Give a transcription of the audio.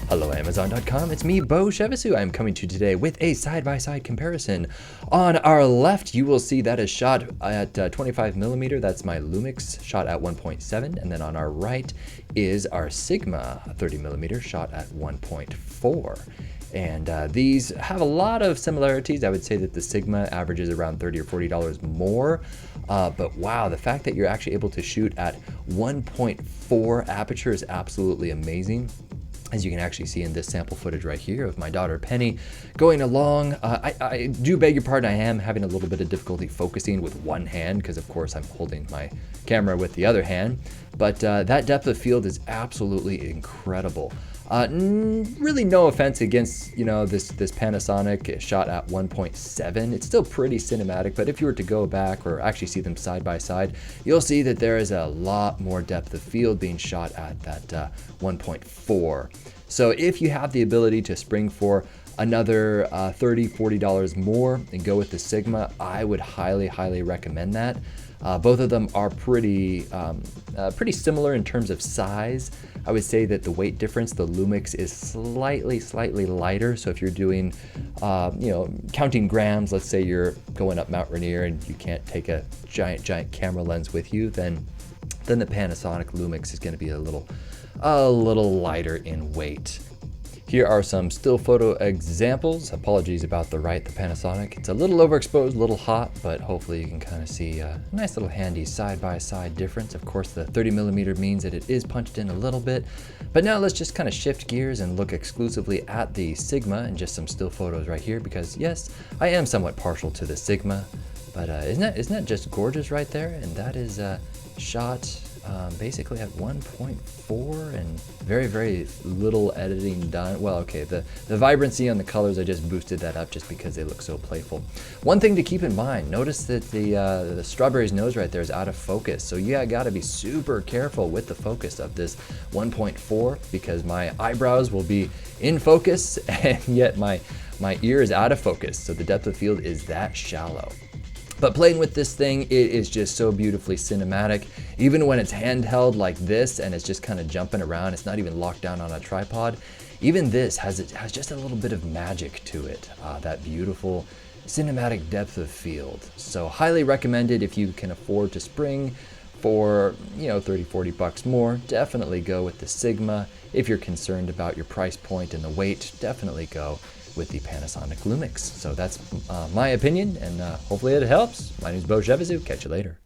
Hello Amazon.com, it's me, Beau. I'm coming to you today with a side-by-side comparison. On our left, you will see that is shot at 25mm, that's my Lumix, shot at 1.7, and then on our right is our Sigma 30mm, shot at 1.4. And these have a lot of similarities. I would say that the Sigma averages around $30 or $40 more, but wow, the fact that you're actually able to shoot at 1.4 aperture is absolutely amazing. As you can actually see in this sample footage right here of my daughter Penny going along. I do beg your pardon, I am having a little bit of difficulty focusing with one hand because of course I'm holding my camera with the other hand, but that depth of field is absolutely incredible. Really no offense against, this Panasonic shot at 1.7. It's still pretty cinematic, but if you were to go back or actually see them side by side, you'll see that there is a lot more depth of field being shot at that 1.4. So if you have the ability to spring for another $30, $40 more and go with the Sigma, I would highly recommend that. Both of them are pretty similar in terms of size. I would say that the weight difference, the Lumix is slightly lighter. So if you're doing, counting grams, let's say you're going up Mount Rainier and you can't take a giant camera lens with you, then the Panasonic Lumix is going to be a little lighter in weight. Here are some still photo examples. Apologies about the Panasonic. It's a little overexposed, a little hot, but hopefully you can kind of see a nice little handy side-by-side difference. Of course, the 30mm means that it is punched in a little bit. But now let's just kind of shift gears and look exclusively at the Sigma and just some still photos right here, because yes, I am somewhat partial to the Sigma, but isn't that just gorgeous right there? And that is shot basically at 1.4 and very little editing done. Well, okay, the vibrancy on the colors, I just boosted that up just because they look so playful. One thing to keep in mind, notice that the strawberry's nose right there is out of focus. So yeah, I gotta be super careful with the focus of this 1.4 because my eyebrows will be in focus and yet my ear is out of focus. So the depth of field is that shallow. But playing with this thing, it is just so beautifully cinematic. Even when it's handheld like this and it's just kind of jumping around, it's not even locked down on a tripod. Even this has just a little bit of magic to it, that beautiful cinematic depth of field. So highly recommended if you can afford to spring for, $30, $40 more. Definitely go with the Sigma. If you're concerned about your price point and the weight, definitely go with the Panasonic Lumix. So that's my opinion, and hopefully it helps. My name is Beau. Catch you later.